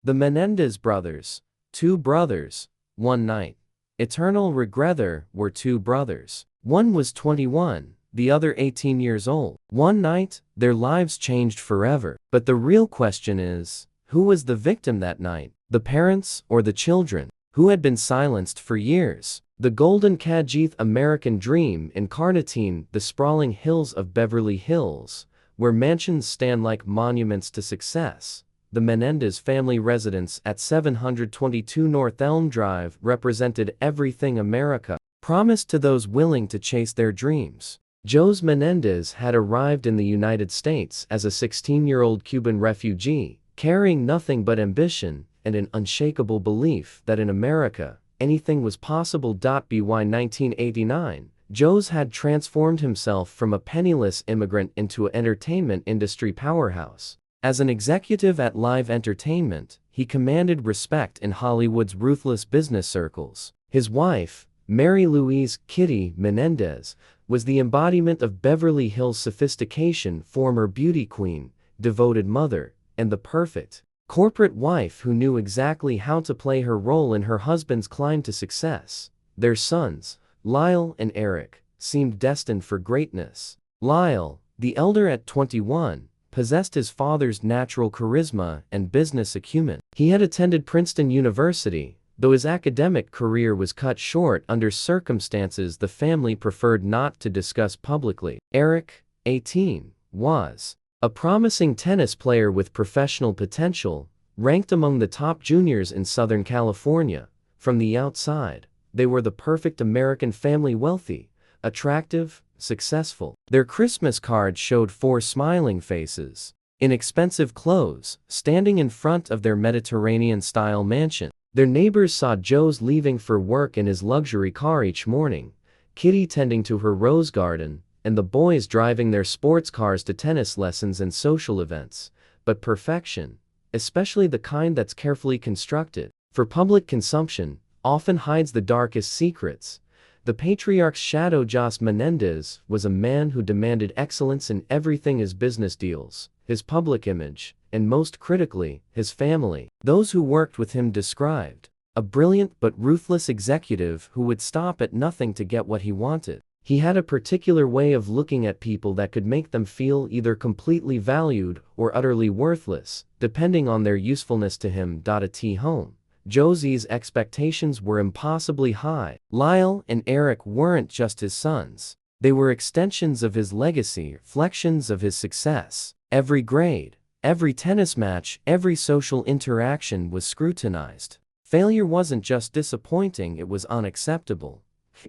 The Menendez brothers, two brothers, one night. Eternal regrether were two brothers. One was 21, the other 18 years old. One night, their lives changed forever. But the real question is, who was the victim that night? The parents or the children, who had been silenced for years? The golden Khajiit American dream incarnating the sprawling hills of Beverly Hills, where mansions stand like monuments to success. The Menendez family residence at 722 North Elm Drive represented everything America promised to those willing to chase their dreams. Jose Menendez had arrived in the United States as a 16-year-old Cuban refugee, carrying nothing but ambition and an unshakable belief that in America, anything was possible. By 1989, Jose had transformed himself from a penniless immigrant into an entertainment industry powerhouse. As an executive at Live Entertainment, he commanded respect in Hollywood's ruthless business circles. His wife, Mary Louise "Kitty" Menendez, was the embodiment of Beverly Hills sophistication, former beauty queen, devoted mother, and the perfect corporate wife who knew exactly how to play her role in her husband's climb to success. Their sons, Lyle and Erik, seemed destined for greatness. Lyle, the elder at 21, possessed his father's natural charisma and business acumen. He had attended Princeton University, though his academic career was cut short under circumstances the family preferred not to discuss publicly. Erik, 18, was a promising tennis player with professional potential, ranked among the top juniors in Southern California. From the outside, they were the perfect American family: wealthy, attractive, successful. Their Christmas card showed 4 smiling faces, in expensive clothes, standing in front of their Mediterranean-style mansion. Their neighbors saw Jose leaving for work in his luxury car each morning, Kitty tending to her rose garden, and the boys driving their sports cars to tennis lessons and social events. But perfection, especially the kind that's carefully constructed for public consumption, often hides the darkest secrets. The patriarch's shadow. Jose Menendez was a man who demanded excellence in everything: his business deals, his public image, and most critically, his family. Those who worked with him described a brilliant but ruthless executive who would stop at nothing to get what he wanted. He had a particular way of looking at people that could make them feel either completely valued or utterly worthless, depending on their usefulness to him. At home, Jose's expectations were impossibly high. Lyle and Erik weren't just his sons. They were extensions of his legacy, reflections of his success. Every grade, every tennis match, every social interaction was scrutinized. Failure wasn't just disappointing, it was unacceptable.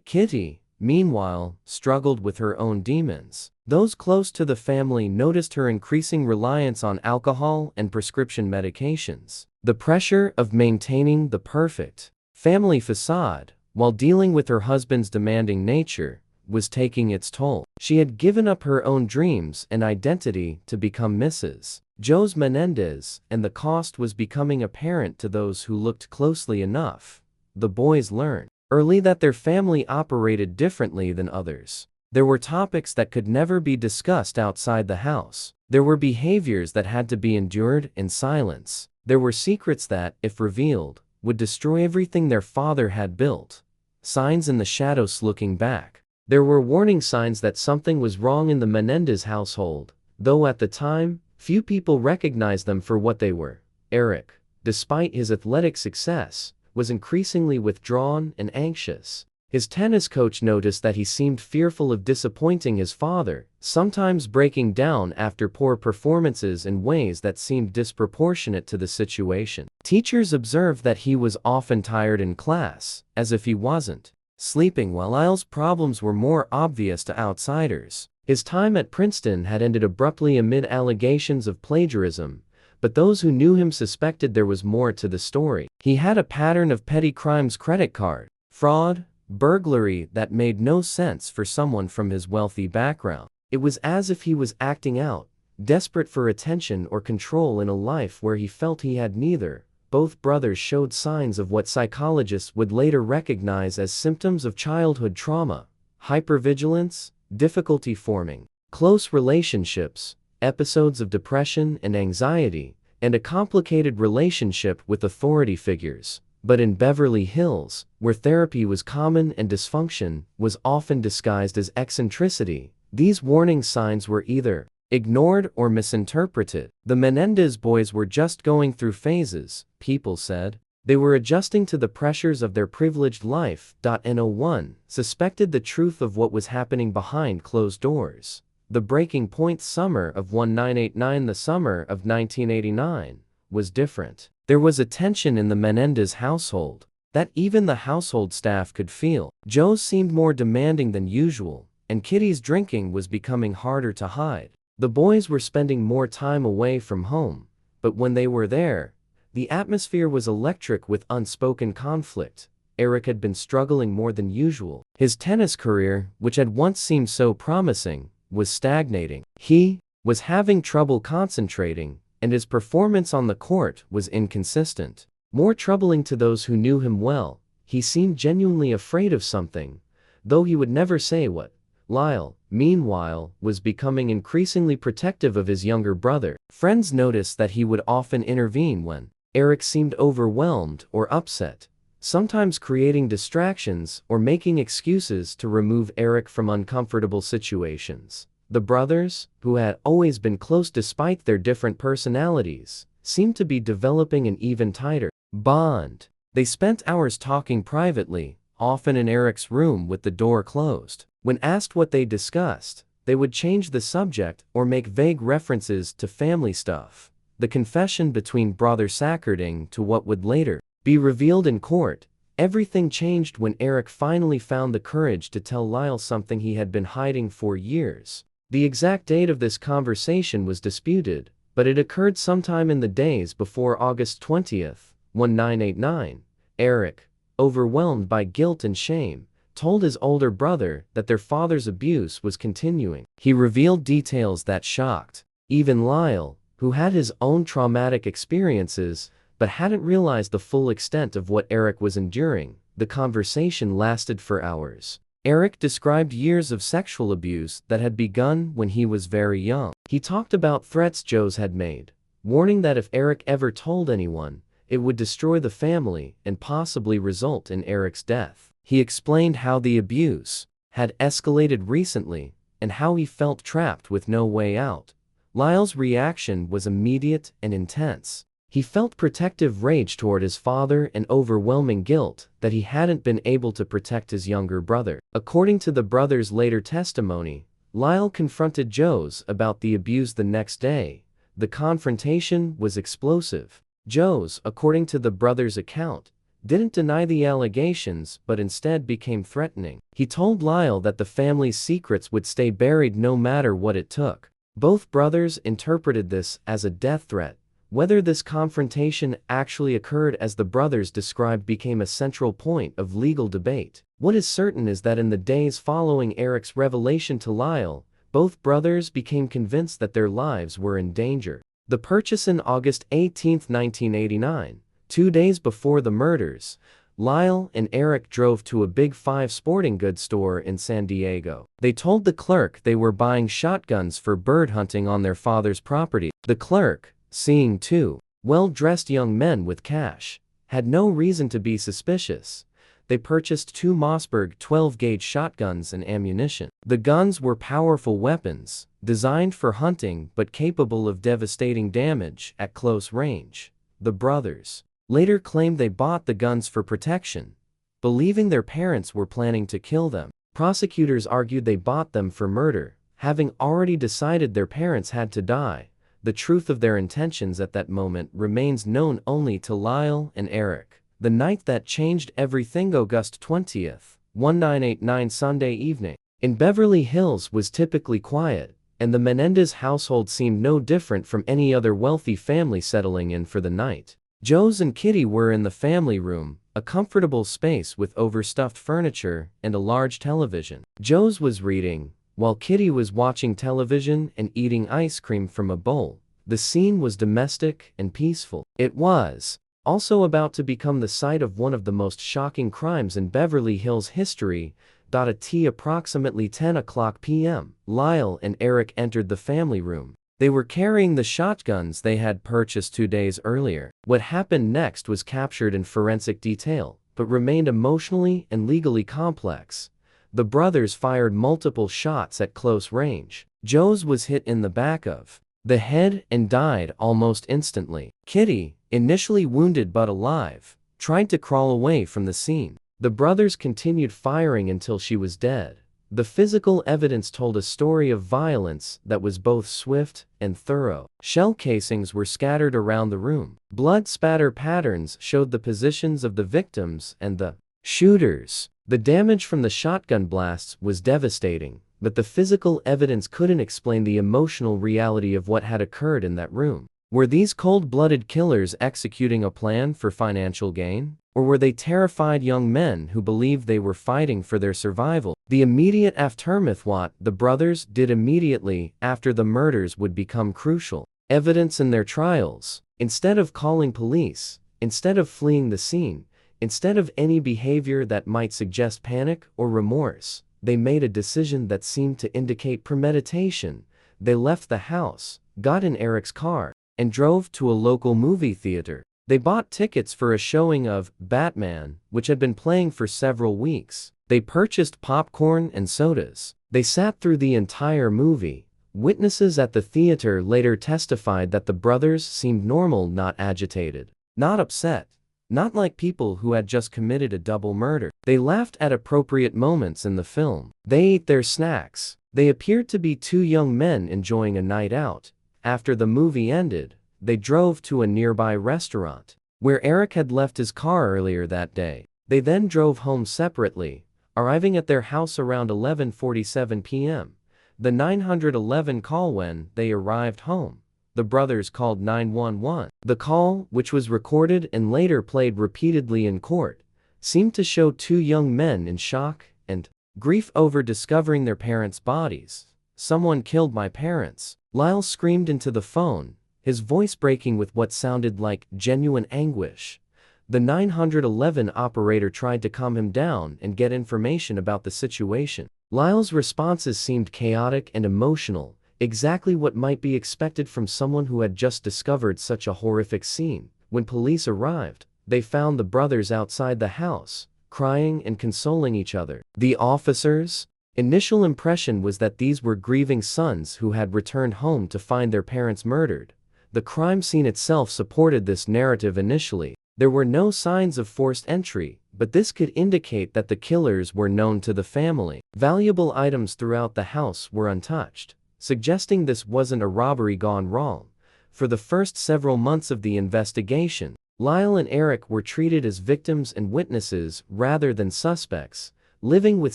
Kitty, meanwhile, struggled with her own demons. Those close to the family noticed her increasing reliance on alcohol and prescription medications. The pressure of maintaining the perfect family facade, while dealing with her husband's demanding nature, was taking its toll. She had given up her own dreams and identity to become Mrs. Jose Menendez, and the cost was becoming apparent to those who looked closely enough. The boys learned early that their family operated differently than others. There were topics that could never be discussed outside the house. There were behaviors that had to be endured in silence. There were secrets that, if revealed, would destroy everything their father had built. Signs in the shadows. Looking back, there were warning signs that something was wrong in the Menendez household, though at the time, few people recognized them for what they were. Erik, despite his athletic success, was increasingly withdrawn and anxious. His tennis coach noticed that he seemed fearful of disappointing his father, sometimes breaking down after poor performances in ways that seemed disproportionate to the situation. Teachers observed that he was often tired in class, as if he wasn't sleeping, while Lyle's problems were more obvious to outsiders. His time at Princeton had ended abruptly amid allegations of plagiarism, but those who knew him suspected there was more to the story. He had a pattern of petty crimes: credit card fraud, burglary, that made no sense for someone from his wealthy background. It was as if he was acting out, desperate for attention or control in a life where he felt he had neither. Both brothers showed signs of what psychologists would later recognize as symptoms of childhood trauma: hypervigilance, difficulty forming close relationships, episodes of depression and anxiety, and a complicated relationship with authority figures. But in Beverly Hills, where therapy was common and dysfunction was often disguised as eccentricity, these warning signs were either ignored or misinterpreted. The Menendez boys were just going through phases, people said. They were adjusting to the pressures of their privileged life. No one suspected the truth of what was happening behind closed doors. The breaking point summer of 1989, the summer of 1989, was different. There was a tension in the Menendez household that even the household staff could feel. Joe seemed more demanding than usual, and Kitty's drinking was becoming harder to hide. The boys were spending more time away from home, but when they were there, the atmosphere was electric with unspoken conflict. Erik had been struggling more than usual. His tennis career, which had once seemed so promising, was stagnating. He was having trouble concentrating, and his performance on the court was inconsistent. More troubling to those who knew him well, he seemed genuinely afraid of something, though he would never say what. Lyle, meanwhile, was becoming increasingly protective of his younger brother. Friends noticed that he would often intervene when Erik seemed overwhelmed or upset, sometimes creating distractions or making excuses to remove Erik from uncomfortable situations. The brothers, who had always been close despite their different personalities, seemed to be developing an even tighter bond. They spent hours talking privately, often in Erik's room with the door closed. When asked what they discussed, they would change the subject or make vague references to family stuff. The confession between Brother Sackerding to what would later be revealed in court. Everything changed when Erik finally found the courage to tell Lyle something he had been hiding for years. The exact date of this conversation was disputed, but it occurred sometime in the days before August 20th, 1989. Erik, overwhelmed by guilt and shame, told his older brother that their father's abuse was continuing. He revealed details that shocked even Lyle, who had his own traumatic experiences but hadn't realized the full extent of what Erik was enduring. The conversation lasted for hours. Erik described years of sexual abuse that had begun when he was very young. He talked about threats Joe's had made, warning that if Erik ever told anyone, it would destroy the family and possibly result in Erik's death. He explained how the abuse had escalated recently and how he felt trapped with no way out. Lyle's reaction was immediate and intense. He felt protective rage toward his father and overwhelming guilt that he hadn't been able to protect his younger brother. According to the brothers' later testimony, Lyle confronted Joe's about the abuse the next day. The confrontation was explosive. Joe's, according to the brothers' account, didn't deny the allegations but instead became threatening. He told Lyle that the family's secrets would stay buried no matter what it took. Both brothers interpreted this as a death threat. Whether this confrontation actually occurred as the brothers described became a central point of legal debate. What is certain is that in the days following Erik's revelation to Lyle, both brothers became convinced that their lives were in danger. The purchase in August 18, 1989, 2 days before the murders, Lyle and Erik drove to a Big Five sporting goods store in San Diego. They told the clerk they were buying shotguns for bird hunting on their father's property. The clerk, seeing two well-dressed young men with cash, had no reason to be suspicious. They purchased 2 Mossberg 12-gauge shotguns and ammunition. The guns were powerful weapons, designed for hunting but capable of devastating damage at close range. The brothers later claimed they bought the guns for protection, believing their parents were planning to kill them. Prosecutors argued they bought them for murder, having already decided their parents had to die. The truth of their intentions at that moment remains known only to Lyle and Erik. The night that changed everything, August 20th, 1989, Sunday evening, in Beverly Hills was typically quiet, and the Menendez household seemed no different from any other wealthy family settling in for the night. Joe's and Kitty were in the family room, a comfortable space with overstuffed furniture and a large television. Joe's was reading, while Kitty was watching television and eating ice cream from a bowl. The scene was domestic and peaceful. It was also about to become the site of one of the most shocking crimes in Beverly Hills history. At approximately 10 o'clock p.m., Lyle and Erik entered the family room. They were carrying the shotguns they had purchased 2 days earlier. What happened next was captured in forensic detail, but remained emotionally and legally complex. The brothers fired multiple shots at close range. Joe's was hit in the back of the head and died almost instantly. Kitty, initially wounded but alive, tried to crawl away from the scene. The brothers continued firing until she was dead. The physical evidence told a story of violence that was both swift and thorough. Shell casings were scattered around the room. Blood spatter patterns showed the positions of the victims and the shooters. The damage from the shotgun blasts was devastating, but the physical evidence couldn't explain the emotional reality of what had occurred in that room. Were these cold-blooded killers executing a plan for financial gain? Or were they terrified young men who believed they were fighting for their survival? The immediate aftermath. What the brothers did immediately after the murders would become crucial. Evidence in their trials. Instead of calling police, instead of fleeing the scene, instead of any behavior that might suggest panic or remorse, they made a decision that seemed to indicate premeditation. They left the house, got in Erik's car, and drove to a local movie theater. They bought tickets for a showing of Batman, which had been playing for several weeks. They purchased popcorn and sodas. They sat through the entire movie. Witnesses at the theater later testified that the brothers seemed normal, not agitated, not upset, not like people who had just committed a double murder. They laughed at appropriate moments in the film. They ate their snacks. They appeared to be two young men enjoying a night out. After the movie ended, they drove to a nearby restaurant, where Erik had left his car earlier that day. They then drove home separately, arriving at their house around 11:47 p.m. The 911 call. When they arrived home, the brothers called 911. The call, which was recorded and later played repeatedly in court, seemed to show two young men in shock and grief over discovering their parents' bodies. "Someone killed my parents," Lyle screamed into the phone, his voice breaking with what sounded like genuine anguish. The 911 operator tried to calm him down and get information about the situation. Lyle's responses seemed chaotic and emotional, exactly what might be expected from someone who had just discovered such a horrific scene. When police arrived, they found the brothers outside the house, crying and consoling each other. The officers' initial impression was that these were grieving sons who had returned home to find their parents murdered. The crime scene itself supported this narrative initially. There were no signs of forced entry, but this could indicate that the killers were known to the family. Valuable items throughout the house were untouched, suggesting this wasn't a robbery gone wrong. For the first several months of the investigation, Lyle and Erik were treated as victims and witnesses rather than suspects, living with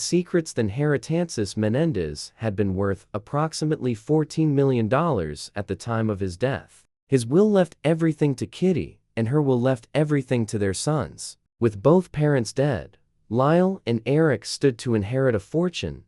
secrets. The inheritance. Menendez had been worth approximately $14 million at the time of his death. His will left everything to Kitty, and her will left everything to their sons. With both parents dead, Lyle and Erik stood to inherit a fortune.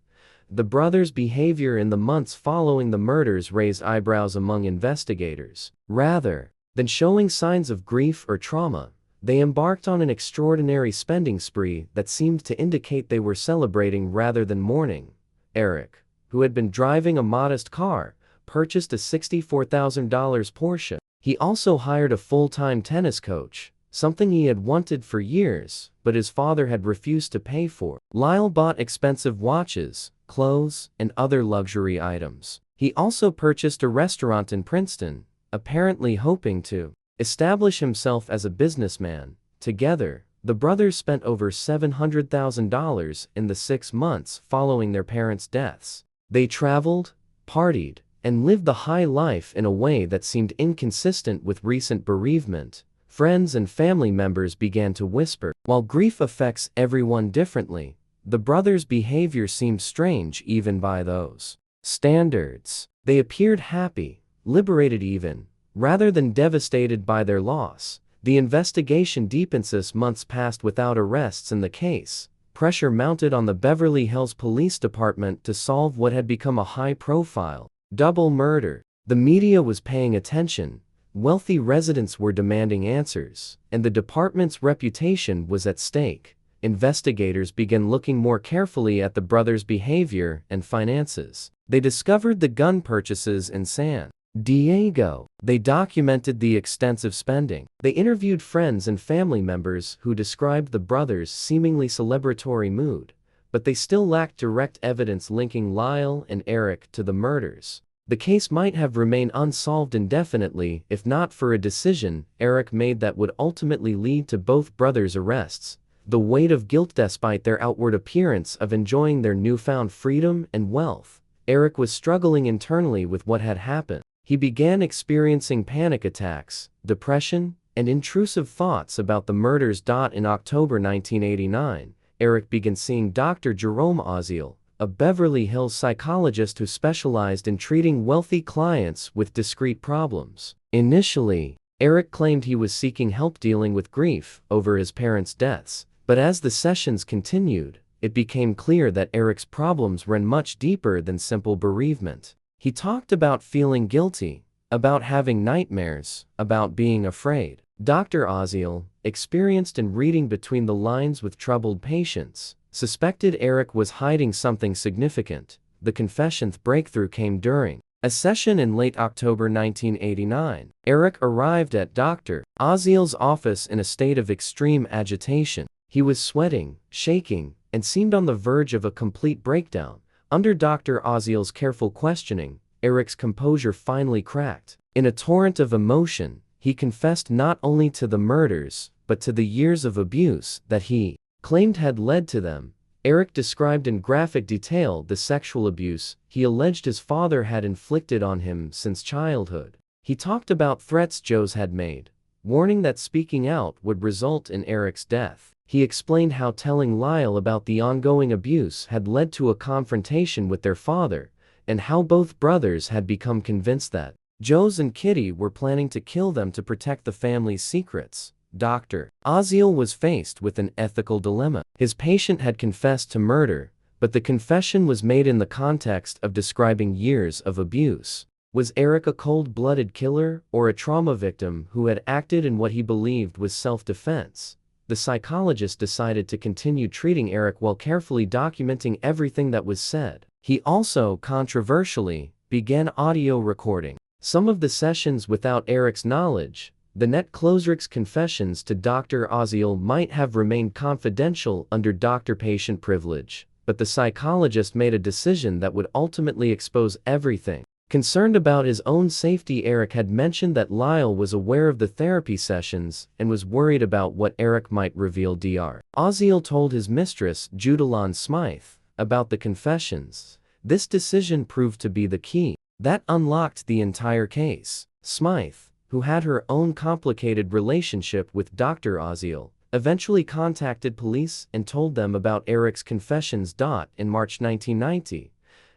The brothers' behavior in the months following the murders raised eyebrows among investigators. Rather than showing signs of grief or trauma, they embarked on an extraordinary spending spree that seemed to indicate they were celebrating rather than mourning. Erik, who had been driving a modest car, purchased a $64,000 Porsche. He also hired a full-time tennis coach, something he had wanted for years, but his father had refused to pay for. Lyle bought expensive watches, clothes, and other luxury items. He also purchased a restaurant in Princeton, apparently hoping to establish himself as a businessman. Together, the brothers spent over $700,000 in the 6 months following their parents' deaths. They traveled, partied, and lived the high life in a way that seemed inconsistent with recent bereavement. Friends and family members began to whisper. While grief affects everyone differently, the brothers' behavior seemed strange even by those standards. They appeared happy, liberated even, rather than devastated by their loss. The investigation deepens as months passed without arrests in the case. Pressure mounted on the Beverly Hills Police Department to solve what had become a high-profile double murder. The media was paying attention, wealthy residents were demanding answers, and the department's reputation was at stake. Investigators began looking more carefully at the brothers' behavior and finances. They discovered the gun purchases in San Diego. They documented the extensive spending. They interviewed friends and family members who described the brothers' seemingly celebratory mood, but they still lacked direct evidence linking Lyle and Erik to the murders. The case might have remained unsolved indefinitely if not for a decision Erik made that would ultimately lead to both brothers' arrests. The weight of guilt. Despite their outward appearance of enjoying their newfound freedom and wealth, Erik was struggling internally with what had happened. He began experiencing panic attacks, depression, and intrusive thoughts about the murders. In October 1989, Erik began seeing Dr. Jerome Oziel, a Beverly Hills psychologist who specialized in treating wealthy clients with discrete problems. Initially, Erik claimed he was seeking help dealing with grief over his parents' deaths, but as the sessions continued, it became clear that Erik's problems ran much deeper than simple bereavement. He talked about feeling guilty, about having nightmares, about being afraid. Dr. Oziel, experienced in reading between the lines with troubled patients, suspected Erik was hiding something significant. The confession's breakthrough came during a session in late October 1989. Erik arrived at Dr. Oziel's office in a state of extreme agitation. He was sweating, shaking, and seemed on the verge of a complete breakdown. Under Dr. Oziel's careful questioning, Erik's composure finally cracked. In a torrent of emotion, he confessed not only to the murders, but to the years of abuse that he claimed had led to them. Erik described in graphic detail the sexual abuse he alleged his father had inflicted on him since childhood. He talked about threats Joes had made, warning that speaking out would result in Erik's death. He explained how telling Lyle about the ongoing abuse had led to a confrontation with their father, and how both brothers had become convinced that Joes and Kitty were planning to kill them to protect the family's secrets. Dr. Oziel was faced with an ethical dilemma. His patient had confessed to murder, but the confession was made in the context of describing years of abuse. Was Erik a cold-blooded killer or a trauma victim who had acted in what he believed was self-defense? The psychologist decided to continue treating Erik while carefully documenting everything that was said. He also, controversially, began audio recording some of the sessions without Erik's knowledge. The net Closerick's confessions to Dr. Oziel might have remained confidential under doctor-patient privilege, but the psychologist made a decision that would ultimately expose everything. Concerned about his own safety, Erik had mentioned that Lyle was aware of the therapy sessions and was worried about what Erik might reveal. Dr. Oziel told his mistress, Judalon Smythe, about the confessions. This decision proved to be the key that unlocked the entire case. Smythe, who had her own complicated relationship with Dr. Oziel, eventually contacted police and told them about Erik's confessions. In March 1990,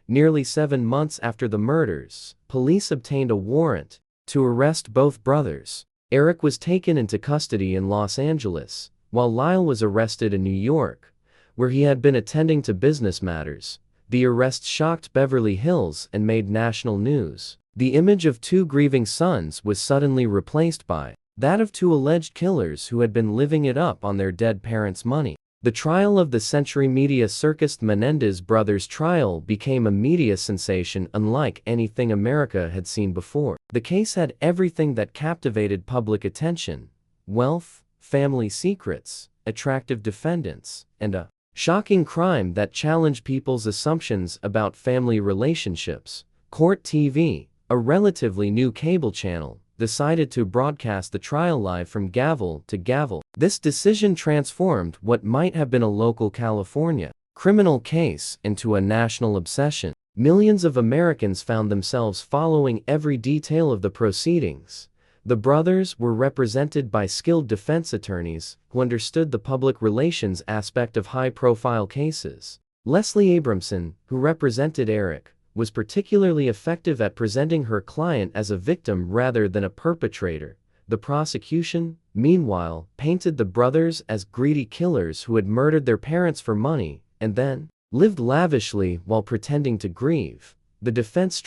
nearly 7 months after the murders, police obtained a warrant to arrest both brothers. Erik was taken into custody in Los Angeles, while Lyle was arrested in New York, where he had been attending to business matters. The arrest shocked Beverly Hills and made national news. The image of two grieving sons was suddenly replaced by that of two alleged killers who had been living it up on their dead parents' money. The trial of the century media circus. The Menendez Brothers trial became a media sensation unlike anything America had seen before. The case had everything that captivated public attention: wealth, family secrets, attractive defendants, and a shocking crime that challenged people's assumptions about family relationships. Court TV, a relatively new cable channel, decided to broadcast the trial live from gavel to gavel. This decision transformed what might have been a local California criminal case into a national obsession. Millions of Americans found themselves following every detail of the proceedings. The brothers were represented by skilled defense attorneys who understood the public relations aspect of high-profile cases. Leslie Abramson, who represented Erik, was particularly effective at presenting her client as a victim rather than a perpetrator. The prosecution, meanwhile, painted the brothers as greedy killers who had murdered their parents for money and then lived lavishly while pretending to grieve. The defense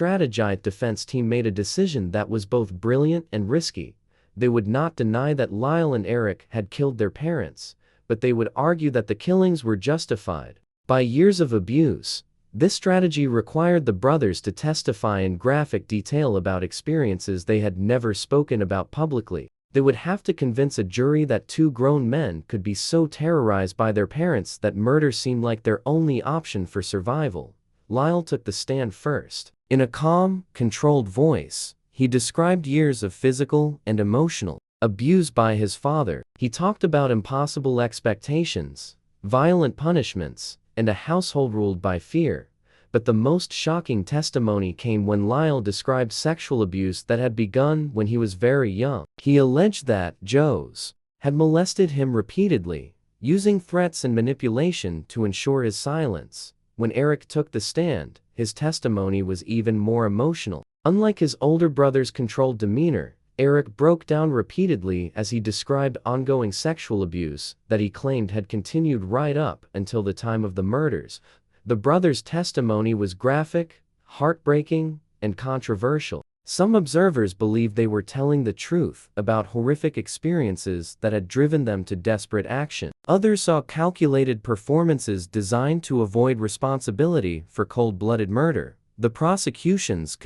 team made a decision that was both brilliant and risky. They would not deny that Lyle and Erik had killed their parents, but they would argue that the killings were justified by years of abuse, This strategy required the brothers to testify in graphic detail about experiences they had never spoken about publicly. They would have to convince a jury that two grown men could be so terrorized by their parents that murder seemed like their only option for survival. Lyle took the stand first. In a calm, controlled voice, he described years of physical and emotional abuse by his father. He talked about impossible expectations, violent punishments, and a household ruled by fear. But the most shocking testimony came when Lyle described sexual abuse that had begun when he was very young. He alleged that Joes had molested him repeatedly, using threats and manipulation to ensure his silence. When Erik took the stand, his testimony was even more emotional. Unlike his older brother's controlled demeanor, Erik broke down repeatedly as he described ongoing sexual abuse that he claimed had continued right up until the time of the murders. The brothers' testimony was graphic, heartbreaking, and controversial. Some observers believed they were telling the truth about horrific experiences that had driven them to desperate action. Others saw calculated performances designed to avoid responsibility for cold-blooded murder. The prosecution's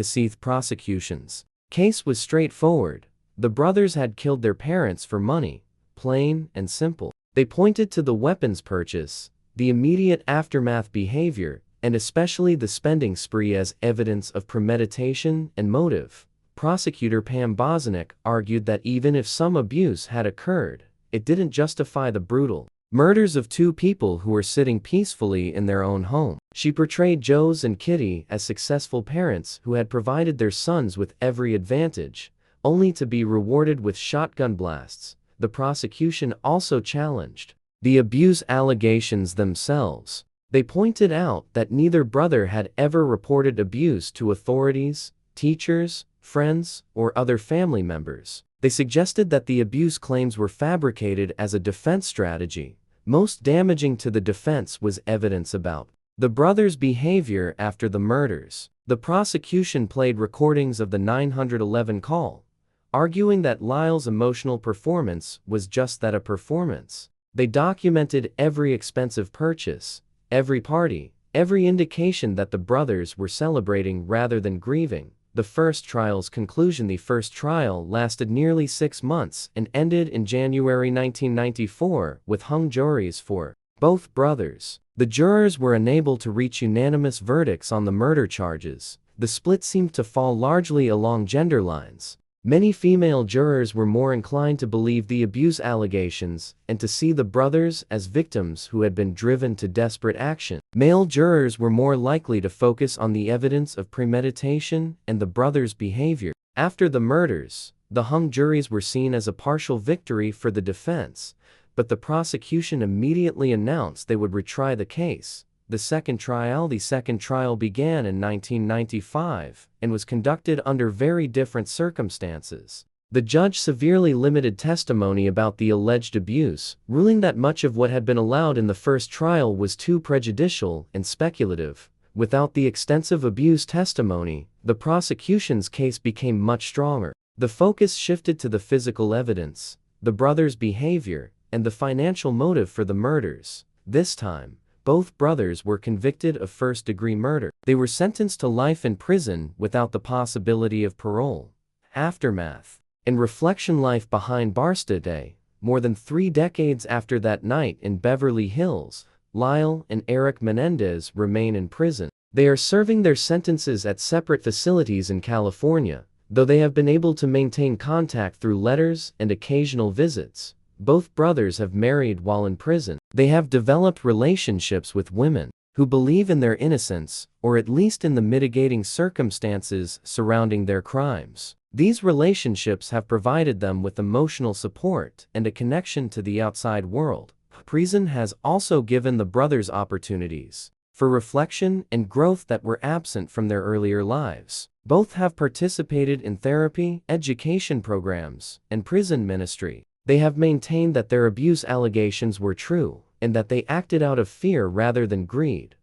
case was straightforward. The brothers had killed their parents for money, plain and simple. They pointed to the weapons purchase, the immediate aftermath behavior, and especially the spending spree as evidence of premeditation and motive. Prosecutor Pam Bosnick argued that even if some abuse had occurred, it didn't justify the brutal murders of two people who were sitting peacefully in their own home. She portrayed Joes and Kitty as successful parents who had provided their sons with every advantage, only to be rewarded with shotgun blasts. The prosecution also challenged the abuse allegations themselves. They pointed out that neither brother had ever reported abuse to authorities, teachers, friends, or other family members. They suggested that the abuse claims were fabricated as a defense strategy. Most damaging to the defense was evidence about the brothers' behavior after the murders. The prosecution played recordings of the 911 call, arguing that Lyle's emotional performance was just that, a performance. They documented every expensive purchase, every party, every indication that the brothers were celebrating rather than grieving. The first trial's conclusion. The first trial lasted nearly 6 months and ended in January 1994 with hung juries for both brothers. The jurors were unable to reach unanimous verdicts on the murder charges. The split seemed to fall largely along gender lines. Many female jurors were more inclined to believe the abuse allegations and to see the brothers as victims who had been driven to desperate action. Male jurors were more likely to focus on the evidence of premeditation and the brothers' behavior. After the murders, the hung juries were seen as a partial victory for the defense, but the prosecution immediately announced they would retry the case. The second trial began in 1995 and was conducted under very different circumstances. The judge severely limited testimony about the alleged abuse, ruling that much of what had been allowed in the first trial was too prejudicial and speculative. Without the extensive abuse testimony, the prosecution's case became much stronger. The focus shifted to the physical evidence, the brothers' behavior, and the financial motive for the murders. This time, both brothers were convicted of first-degree murder. They were sentenced to life in prison without the possibility of parole. Aftermath and reflection. Life behind bars today. More than 3 decades after that night in Beverly Hills, Lyle and Erik Menendez remain in prison. They are serving their sentences at separate facilities in California, though they have been able to maintain contact through letters and occasional visits. Both brothers have married while in prison. They have developed relationships with women who believe in their innocence, or at least in the mitigating circumstances surrounding their crimes. These relationships have provided them with emotional support and a connection to the outside world. Prison has also given the brothers opportunities for reflection and growth that were absent from their earlier lives. Both have participated in therapy, education programs, and prison ministry. They have maintained that their abuse allegations were true, and that they acted out of fear rather than greed.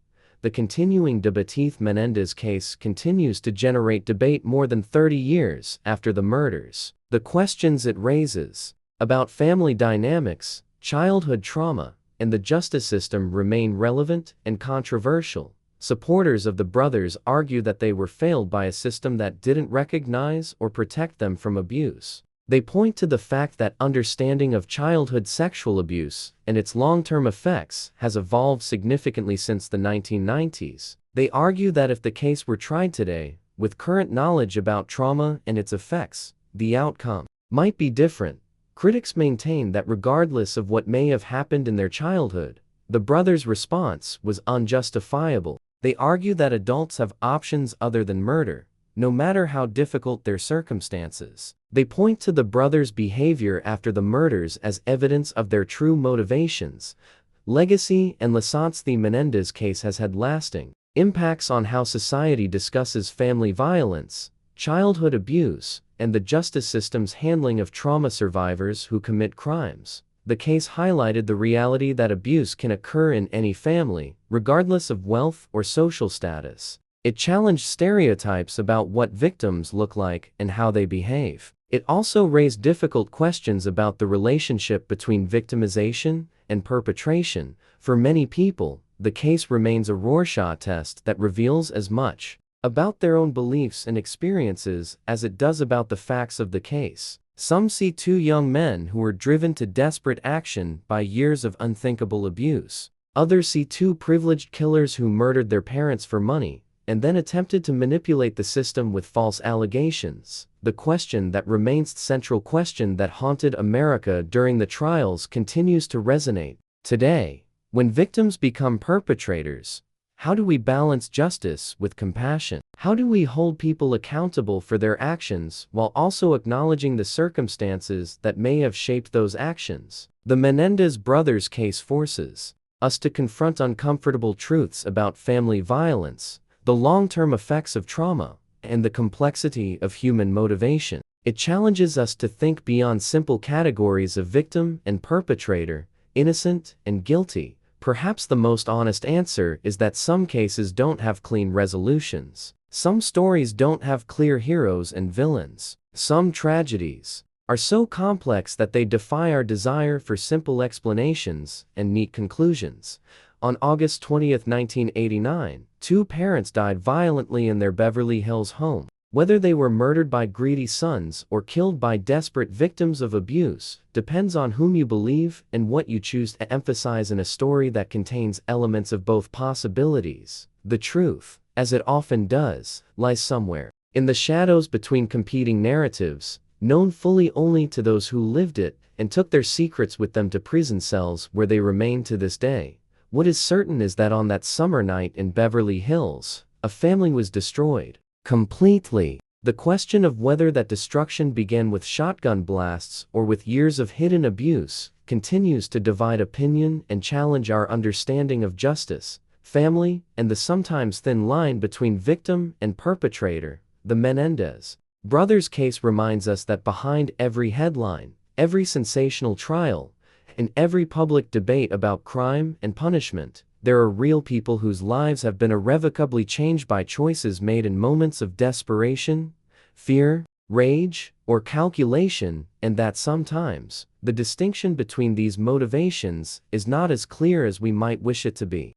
The continuing Menendez case continues to generate debate more than 30 years after the murders. The questions it raises about family dynamics, childhood trauma, and the justice system remain relevant and controversial. Supporters of the brothers argue that they were failed by a system that didn't recognize or protect them from abuse. They point to the fact that understanding of childhood sexual abuse and its long-term effects has evolved significantly since the 1990s. They argue that if the case were tried today, with current knowledge about trauma and its effects, the outcome might be different. Critics maintain that regardless of what may have happened in their childhood, the brothers' response was unjustifiable. They argue that adults have options other than murder, no matter how difficult their circumstances. They point to the brothers' behavior after the murders as evidence of their true motivations. Legacy and Lyle Menendez case has had lasting impacts on how society discusses family violence, childhood abuse, and the justice system's handling of trauma survivors who commit crimes. The case highlighted the reality that abuse can occur in any family, regardless of wealth or social status. It challenged stereotypes about what victims look like and how they behave. It also raised difficult questions about the relationship between victimization and perpetration. For many people, the case remains a Rorschach test that reveals as much about their own beliefs and experiences as it does about the facts of the case. Some see two young men who were driven to desperate action by years of unthinkable abuse. Others see two privileged killers who murdered their parents for money and then attempted to manipulate the system with false allegations. The question that remains the central question that haunted America during the trials continues to resonate today. When victims become perpetrators, how do we balance justice with compassion? How do we hold people accountable for their actions while also acknowledging the circumstances that may have shaped those actions? The Menendez brothers case forces us to confront uncomfortable truths about family violence, the long-term effects of trauma, and the complexity of human motivation. It challenges us to think beyond simple categories of victim and perpetrator, innocent and guilty. Perhaps the most honest answer is that some cases don't have clean resolutions. Some stories don't have clear heroes and villains. Some tragedies are so complex that they defy our desire for simple explanations and neat conclusions. On August 20, 1989, two parents died violently in their Beverly Hills home. Whether they were murdered by greedy sons or killed by desperate victims of abuse depends on whom you believe and what you choose to emphasize in a story that contains elements of both possibilities. The truth, as it often does, lies somewhere in the shadows between competing narratives, known fully only to those who lived it and took their secrets with them to prison cells where they remain to this day. What is certain is that on that summer night in Beverly Hills, a family was destroyed completely. The question of whether that destruction began with shotgun blasts or with years of hidden abuse continues to divide opinion and challenge our understanding of justice, family, and the sometimes thin line between victim and perpetrator. The Menendez brothers case reminds us that behind every headline, every sensational trial, and every public debate about crime and punishment, there are real people whose lives have been irrevocably changed by choices made in moments of desperation, fear, rage, or calculation, and that sometimes the distinction between these motivations is not as clear as we might wish it to be.